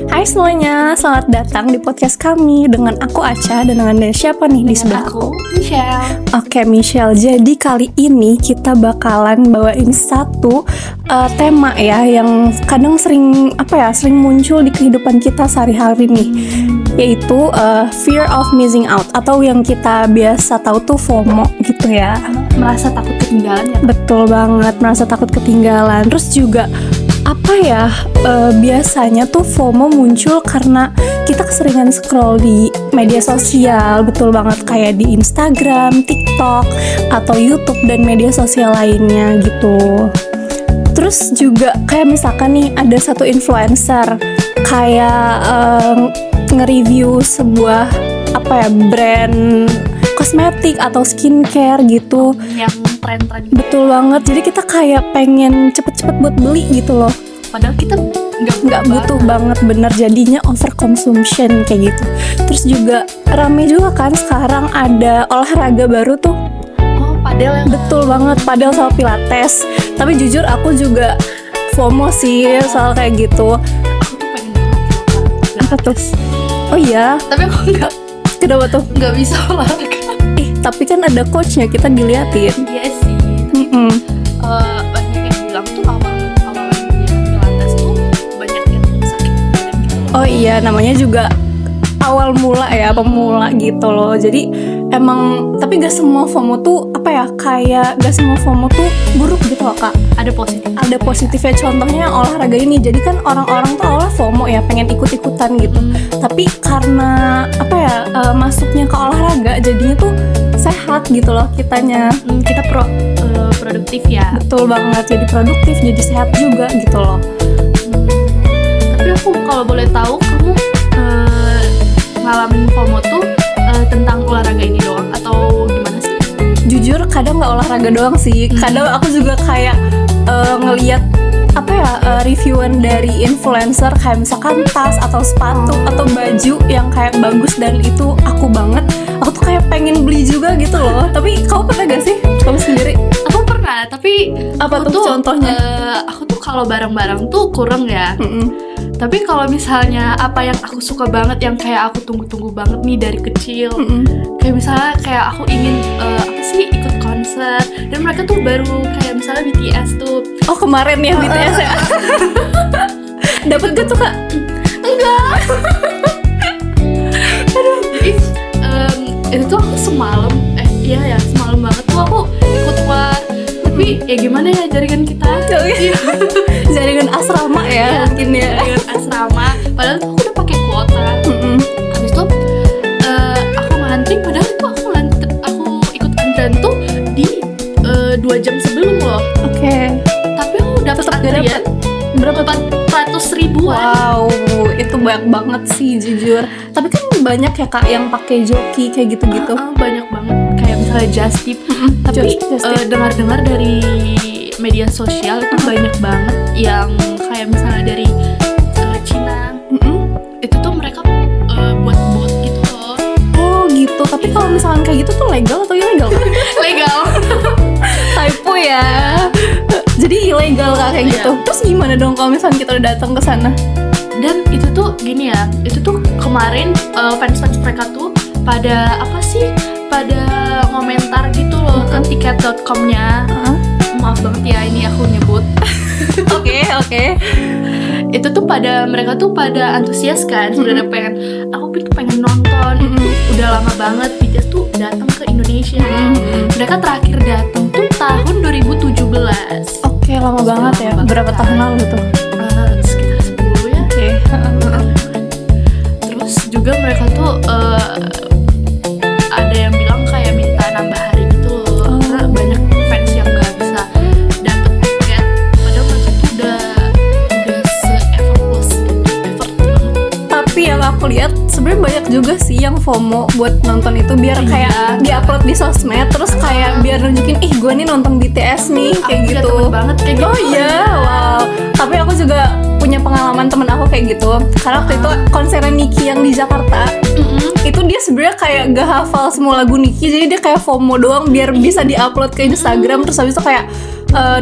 Hai semuanya, selamat datang di podcast kami dengan aku Aca dan dengan siapa nih di sebelah aku? Michelle. Oke, Michelle. Jadi kali ini kita bakalan bawain satu tema ya yang kadang sering muncul di kehidupan kita sehari-hari nih, yaitu fear of missing out atau yang kita biasa tahu tuh FOMO gitu ya. Merasa takut ketinggalan ya? Betul banget, merasa takut ketinggalan. Terus juga biasanya tuh FOMO muncul karena kita keseringan scroll di media sosial, betul banget, kayak di Instagram, TikTok, atau YouTube dan media sosial lainnya gitu. Terus juga kayak misalkan nih ada satu influencer kayak nge-review sebuah brand kosmetik atau skincare gitu. Yang tren-tren. Betul banget, jadi kita kayak pengen cepet-cepet buat beli gitu loh. Padahal kita nggak butuh banget, bener, jadinya over consumption kayak gitu. Terus juga rame juga kan sekarang ada olahraga baru tuh. Oh, padel yang Betul banget, padel sama pilates. Tapi jujur aku juga FOMO sih soal kayak gitu. aku tuh pengen banget Apa tuh? Oh iya, tapi aku kenapa tuh? nggak bisa olahraga. Tapi kan ada coachnya, kita diliatin. Iya sih. Banyak yang bilang tuh awal dia pilates tuh banyak yang sakit badan gitu loh. Oh iya, namanya juga awal mula ya, pemula gitu loh. Jadi emang, tapi gak semua FOMO tuh kayak gak semua FOMO tuh buruk gitu loh Kak. Ada positif. Ada positifnya, contohnya olahraga ini. Jadi kan orang-orang tuh awalnya FOMO ya, pengen ikut-ikutan gitu. Tapi karena masuknya ke olahraga jadinya tuh sehat gitu loh kitanya. Kita produktif ya. Betul banget, jadi produktif, jadi sehat juga gitu loh. Tapi aku kalau boleh tahu, kamu ngalamin FOMO tuh tentang olahraga ini doang atau gimana sih? Jujur kadang nggak olahraga doang sih. Kadang aku juga kayak ngelihat reviewan dari influencer kayak misalkan tas atau sepatu atau baju yang kayak bagus dan itu aku banget. Aku tuh kayak pengen beli juga gitu loh. Tapi kamu pernah gak sih? Kamu sendiri? Aku pernah, tapi Apa aku tuh contohnya? Aku tuh kalau barang-barang tuh kurang ya. Tapi kalau misalnya apa yang aku suka banget, yang kayak aku tunggu-tunggu banget nih dari kecil, kayak misalnya kayak aku ingin ikut konser, dan mereka tuh baru kayak misalnya BTS tuh. Oh kemarin ya BTS ya? Dapet gak tuh Kak? Enggak. Jadi itu tuh aku semalam banget tuh aku ikut war. Tapi ya gimana ya, jaringan kita Jaringan asrama ya mungkin ya. Jaringan asrama. Padahal tuh aku udah pakai kuota. Habis itu aku ngantri. Padahal itu aku ikut antrian tuh di 2 jam sebelum loh. Oke. Tapi aku dapet Tetep gak antrian Berapa? 400 ribuan. Wow, itu banyak banget sih jujur. Tapi kan banyak ya Kak yang pakai joki kayak gitu-gitu. Banyak banget, kayak misalnya Just Tip. Tapi Just Tip. dengar-dengar dari media sosial itu banyak banget yang kayak misalnya dari Cina. Itu tuh mereka buat bot gitu loh. Oh gitu. Tapi kalau misalkan kayak gitu tuh legal atau ilegal? Legal. Typo ya. Jadi ilegal Kak kayak gitu. Terus gimana dong kalau misalkan kita udah datang ke sana? Dan itu tuh gini ya, itu tuh kemarin fans-fans mereka tuh pada pada komentar gitu loh ke tiket.com-nya. Maaf banget ya ini aku nyebut. Oke. Itu tuh mereka tuh pada antusias kan, sebenarnya pengen nonton. Itu udah lama banget BTS tuh datang ke Indonesia. Mereka terakhir datang tuh tahun 2017. Oke, lama banget ya. Berapa tahun lalu tuh? Sekitar 10 ya. Oke. Terus juga mereka tuh ada yang bilang kayak minta nambah hari gitu loh. Karena banyak fans yang gak bisa dapet tiket. Padahal mereka tuh udah se-effort banget. Tapi yang aku lihat sebenarnya banyak juga sih yang FOMO buat nonton itu biar kayak diupload di sosmed, terus kayak biar nunjukin gue nih nonton BTS nih kayak Aku punya gitu. temen banget kayak gitu. Oh iya, wow. Tapi aku juga punya pengalaman temen aku kayak gitu. Karena waktu itu konser Nicki yang di Jakarta, itu dia sebenarnya kayak gak hafal semua lagu Nicki, jadi dia kayak FOMO doang biar bisa diupload ke Instagram. Terus habis itu kayak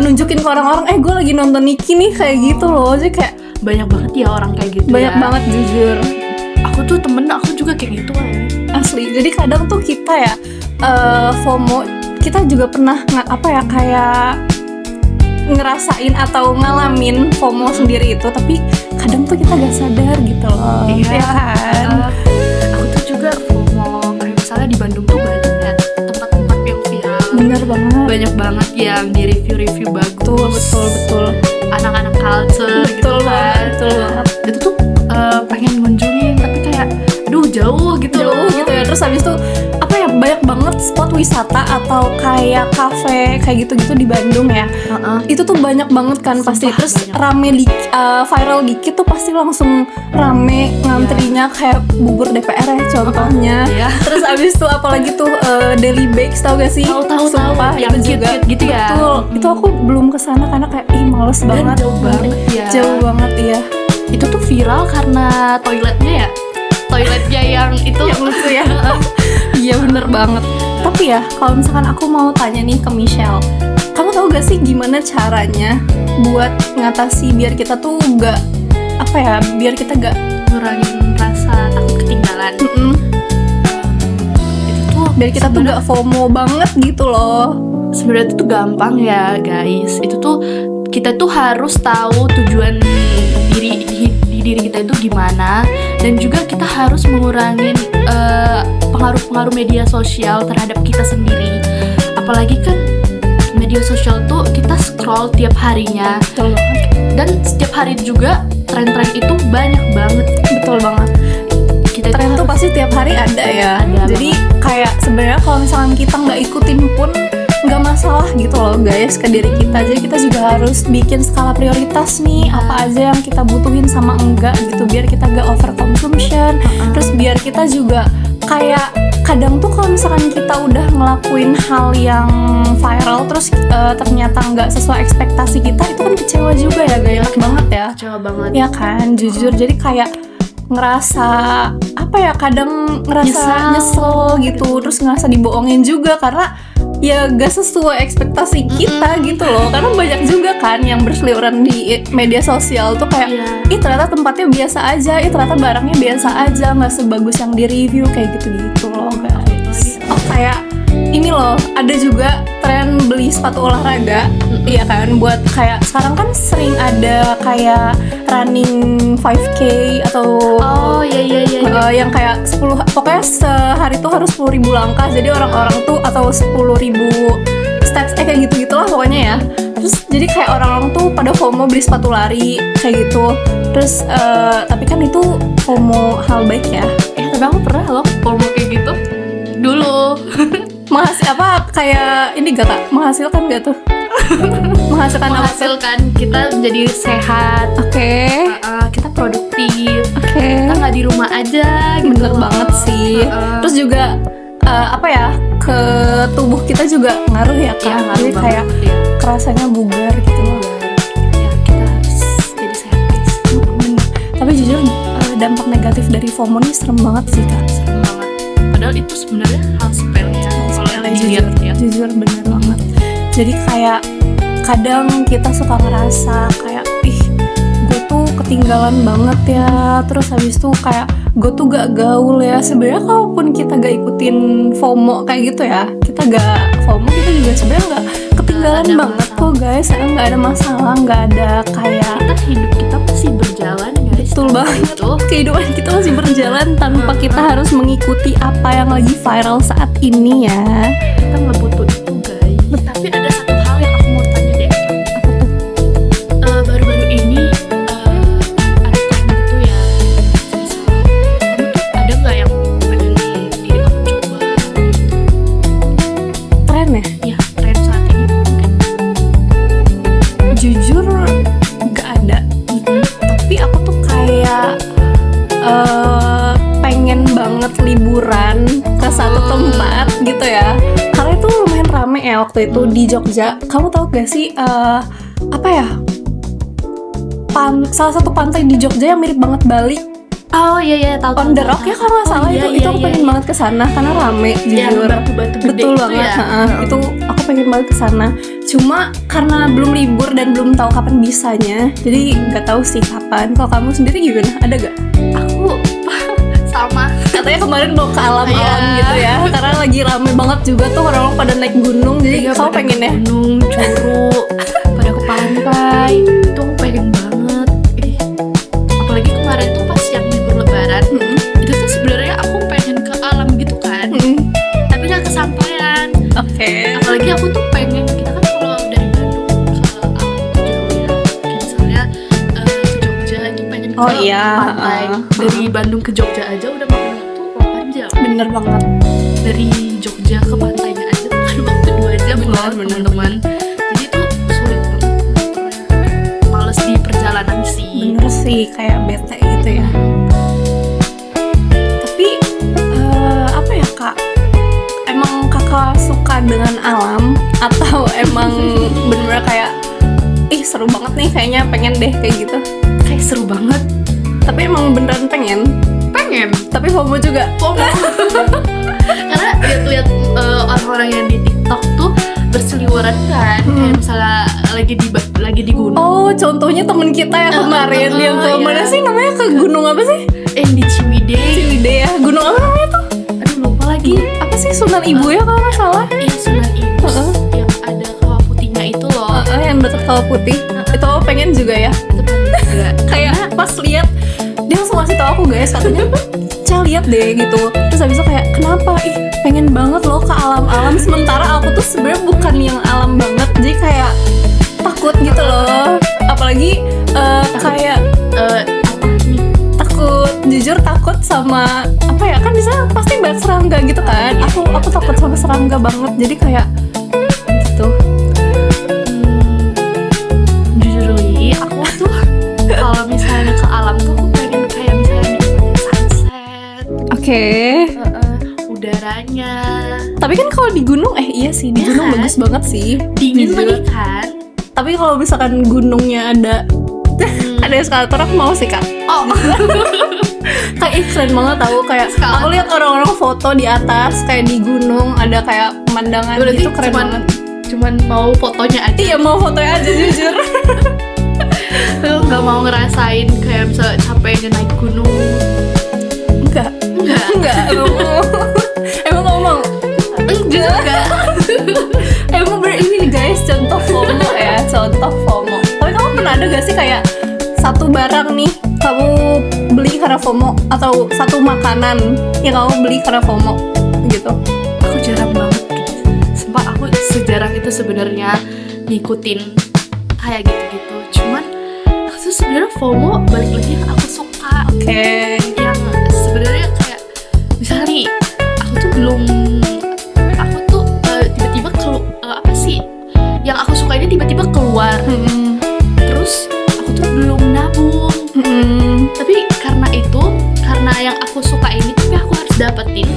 nunjukin ke orang-orang, gue lagi nonton Nicki nih kayak gitu loh. Jadi kayak banyak banget ya orang kayak gitu. Banyak banget jujur. Aku tuh temen aku juga kayak gitu kan. Asli. Jadi kadang tuh kita ya FOMO, kita juga pernah kayak ngerasain atau ngalamin FOMO sendiri itu, tapi kadang tuh kita gak sadar gitu loh. Iya. Ya kan? Aku tuh juga FOMO kayak misalnya di Bandung tuh banyak ya tempat-tempat yang viral. Bener banget. Banyak banget yang di review bagus. Betul. Anak-anak culture gitu kan. Betul banget. Itu tuh pengen ngunjungin tapi kayak aduh jauh gitu loh. Gitu ya. Terus habis itu banyak banget spot wisata atau kayak kafe kayak gitu-gitu di Bandung ya. Itu tuh banyak banget kan. Sumpah, pasti terus banyak. rame viral dikit tuh pasti langsung rame ngantrinya kayak bubur DPR ya contohnya. Iya. Terus abis itu apalagi tuh Daily Bakes, tau gak sih? Tahu. Sumpah, Yang itu juga cute-cute gitu ya. Betul. Itu aku belum kesana karena kayak males banget. jauh banget ya. Jauh banget ya. Itu tuh viral karena toiletnya yang itu Yang lucu ya. Iya bener banget. Tapi ya kalau misalkan aku mau tanya nih ke Michelle, kamu tahu gak sih gimana caranya buat ngatasi biar kita tuh biar kita gak ngurangin rasa takut ketinggalan. Itu tuh biar kita tuh gak FOMO banget gitu loh. sebenarnya itu tuh gampang ya guys. Itu tuh kita tuh harus tahu tujuan diri kita itu gimana, dan juga kita harus mengurangin pengaruh media sosial terhadap kita sendiri. Apalagi kan media sosial tuh kita scroll tiap harinya. Betul banget. Dan setiap hari juga tren-tren itu banyak banget. Betul banget. Kita Tren tuh pasti tiap hari ada ya. Ada Jadi kayak sebenarnya kalau misalkan kita nggak ikutin pun nggak masalah gitu loh guys ke diri kita. Jadi kita juga harus bikin skala prioritas nih, apa aja yang kita butuhin sama enggak gitu, biar kita nggak over consumption. Terus biar kita juga kayak kadang tuh kalau misalkan kita udah ngelakuin hal yang viral terus ternyata nggak sesuai ekspektasi kita, itu kan kecewa juga ya, gak enak banget ya. kecewa banget. Ya kan, jujur. Jadi kayak ngerasa kadang ngerasa nyesel gitu, terus ngerasa dibohongin juga karena ya gak sesuai ekspektasi kita gitu loh. Karena banyak juga kan yang berseliweran di media sosial tuh kayak ih ternyata tempatnya biasa aja, ih ternyata barangnya biasa aja, nggak sebagus yang di review kayak gitu-gitu loh guys. Oh kayak ini loh, ada juga tren beli sepatu olahraga. Iya kan, buat kayak sekarang kan sering ada kayak running 5K atau yang kayak 10, pokoknya sehari tuh harus 10.000 langkah. Jadi orang-orang tuh atau 10.000 steps kayak gitu-gitu lah pokoknya ya. Terus jadi kayak orang-orang tuh pada FOMO beli sepatu lari kayak gitu. Terus tapi kan itu FOMO hal baik ya. Tapi aku pernah loh FOMO kayak gitu dulu. Kayak ini gak kak? Menghasilkan gak tuh? Menghasilkan kita jadi sehat. Oke. Kita produktif. Oke. Kita nggak di rumah aja gitu. Bener banget sih. Terus juga ke tubuh kita juga ngaruh ya kak. Iya, ngaruh Jadi banget, kayak iya. kerasanya bugar gitu loh. Ya, kita harus jadi sehat guys. Bener. Tapi jujur dampak negatif dari FOMO nih serem banget sih kak. Serem banget. Padahal itu sebenarnya hal sepele ya. Kalau dilihat ya. Jujur bener banget. Jadi kayak kadang kita suka ngerasa kayak gue tuh ketinggalan banget ya. Terus habis itu kayak gue tuh gak gaul ya. Sebenarnya kalaupun kita gak ikutin FOMO kayak gitu ya, kita gak FOMO, kita juga sebenarnya gak ketinggalan Gak ada banget masalah. kok guys. Gak ada masalah, gak ada kayak Hidup kita masih berjalan guys. betul banget. Itu Kehidupan kita masih berjalan tanpa kita harus mengikuti apa yang lagi viral saat ini ya. kita nggak butuh itu guys. Tapi ada satu hal yang aku mau tanya deh. Apa tuh? Baru-baru ini ada tren gitu ya. Misal, kamu tuh ada nggak yang pengen diri kamu coba? Tren ya? Ya tren saat ini mungkin. Jujur gak ada. Tapi aku tuh kayak pengen banget liburan ke satu tempat gitu ya. Karena itu lumayan rame ya waktu itu di Jogja. Kamu tahu gak sih salah satu pantai di Jogja yang mirip banget Bali. Oh iya tahu. On the Rock ya kalau nggak salah. Itu aku pengen banget ke sana karena rame, jujur. Batu-batu gede betul itu banget. ya. Itu aku pengen banget ke sana. Cuma karena belum libur dan belum tahu kapan bisanya, jadi nggak tahu sih kapan. Kalau kamu sendiri gimana? Ada gak? Aku sama. Katanya kemarin mau ke alam-alam gitu ya, karena lagi rame banget juga tuh orang-orang pada naik gunung. Jadi kamu pengen ya? Gunung, Curug, pada ke pantai. Itu aku pengen banget. Apalagi kemarin tuh pas yang libur lebaran. Itu tuh sebenarnya aku pengen ke alam gitu kan. Tapi nggak kesampaian. Oke. Apalagi aku tuh pengen, kita kan kalau dari Bandung ke alam tuh jauh ya. Kayak misalnya ke Jogja itu pengen ke pantai. Dari Bandung ke Jogja aja udah makan waktu 8 jam. Bener banget. Dari Jogja ke pantainya aja makan waktu 2 jam loh teman-teman. Jadi itu sulit banget. Males di perjalanan sih. Bener sih, kayak bete gitu ya. Tapi apa ya kak? Emang kakak suka dengan alam atau emang bener-bener kayak seru banget nih, kayaknya pengen deh kayak gitu? Kayak seru banget. Tapi emang beneran pengen? Pengen. Tapi FOMO juga? FOMO. Karena lihat-lihat orang-orang yang di TikTok tuh berseliweran kan, kayak misalnya lagi di gunung. Oh, contohnya temen kita yang kemarin yang ke mana sih namanya, ke gunung apa sih? Di Ciwidey. Ciwidey ya. Gunung apa namanya tuh? Aduh lupa lagi. Apa sih, Sunan Ibu ya kalau nggak salah? Iya Sunan Ibu. Yang ada kawah putihnya itu loh. Yang deket kawah putih. Itu aku pengen juga ya. Itu pengen juga. Kayak pas lihat dia langsung ngasih tau aku, guys, katanya Cel lihat deh gitu. Terus habis itu kayak kenapa? Pengen banget loh ke alam-alam. Sementara aku tuh sebenarnya bukan yang alam banget, jadi kayak takut gitu loh. Apalagi kayak takut, jujur takut sama apa ya, kan bisa pasti banyak serangga gitu kan. Aku takut sama serangga banget, jadi kayak gitu. Jujur Li, aku tuh kalau misalnya ke alam tuh aku pengen kayak misalnya nikmatin sunset. Oke. Udaranya. Tapi kan kalau di gunung iya sih, di gunung kan? bagus banget sih. Dingin Jujur. lagi kan. Tapi kalau misalkan gunungnya ada eskalator, aku mau sih kak. Oh. Kayak keren banget tahu, kayak aku lihat orang-orang foto di atas kayak di gunung ada kayak pemandangan Berarti gitu, keren banget. Cuman mau fotonya aja. Iya, mau fotonya aja jujur. Lu nggak mau ngerasain kayak misalnya capeknya naik gunung. Enggak mau. Emang kamu mau? Enggak. Emang ini nih guys, contoh FOMO ya, contoh FOMO. Tapi kamu pernah ada gak sih kayak satu barang nih kamu beli karena FOMO, atau satu makanan yang kamu beli karena FOMO gitu? Aku jarang banget gitu. Sumpah aku sejarang itu sebenarnya ngikutin kayak gitu-gitu. Cuman aku tuh sebenarnya FOMO balik lagi yang aku suka. Oke. Yang sebenarnya kayak misalnya nih, aku tuh tiba-tiba apa sih yang aku suka ini tiba-tiba keluar. Terus aku tuh belum nabung. Tapi karena yang aku suka ini, tapi aku harus dapetin.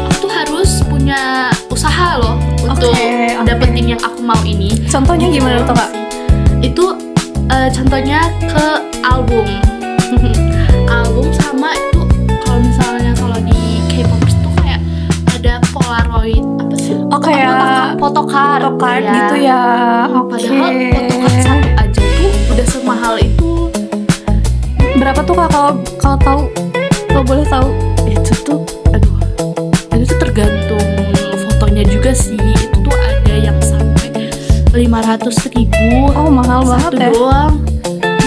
Aku tuh harus punya usaha loh untuk dapetin yang aku mau ini. Contohnya gimana tuh kak? Itu contohnya ke album. Album sama itu kalau misalnya kalau di K-popers tuh kayak ada Polaroid apa sih? Oh, kayak photocard gitu ya. Padahal photocard satu aja tuh udah semahal itu. Berapa tuh kak kalau tahu? Kalau boleh tahu? Itu tuh tergantung fotonya juga sih. Itu tuh ada yang sampai 500.000. Oh, mahal banget ya. Doang.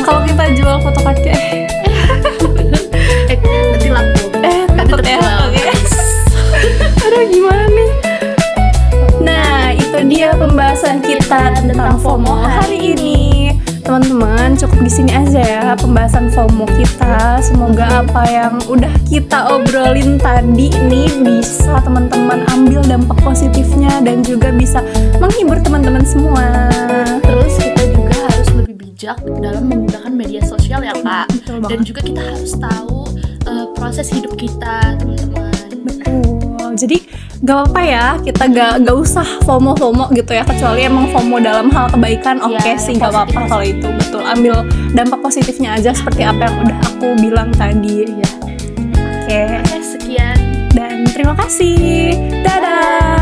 Kalau kita jual photocardnya nanti laku. takut ya. Oke. Aduh, gimana nih? Nah, itu dia pembahasan kita tentang FOMO hari ini. Teman-teman, cukup di sini aja ya pembahasan FOMO kita. Semoga apa yang udah kita obrolin tadi nih bisa teman-teman ambil dampak positifnya dan juga bisa menghibur teman-teman semua. Terus kita juga harus lebih bijak dalam menggunakan media sosial ya Kak. Dan juga kita harus tahu proses hidup kita, teman-teman. Betul. Jadi gak apa-apa ya, kita gak usah FOMO gitu ya, kecuali emang FOMO dalam hal kebaikan. Oke sih, gak apa-apa kalau itu. Betul, ambil dampak positifnya aja seperti apa yang udah aku bilang tadi ya. Oke. Oke, sekian. Dan terima kasih. Dadah.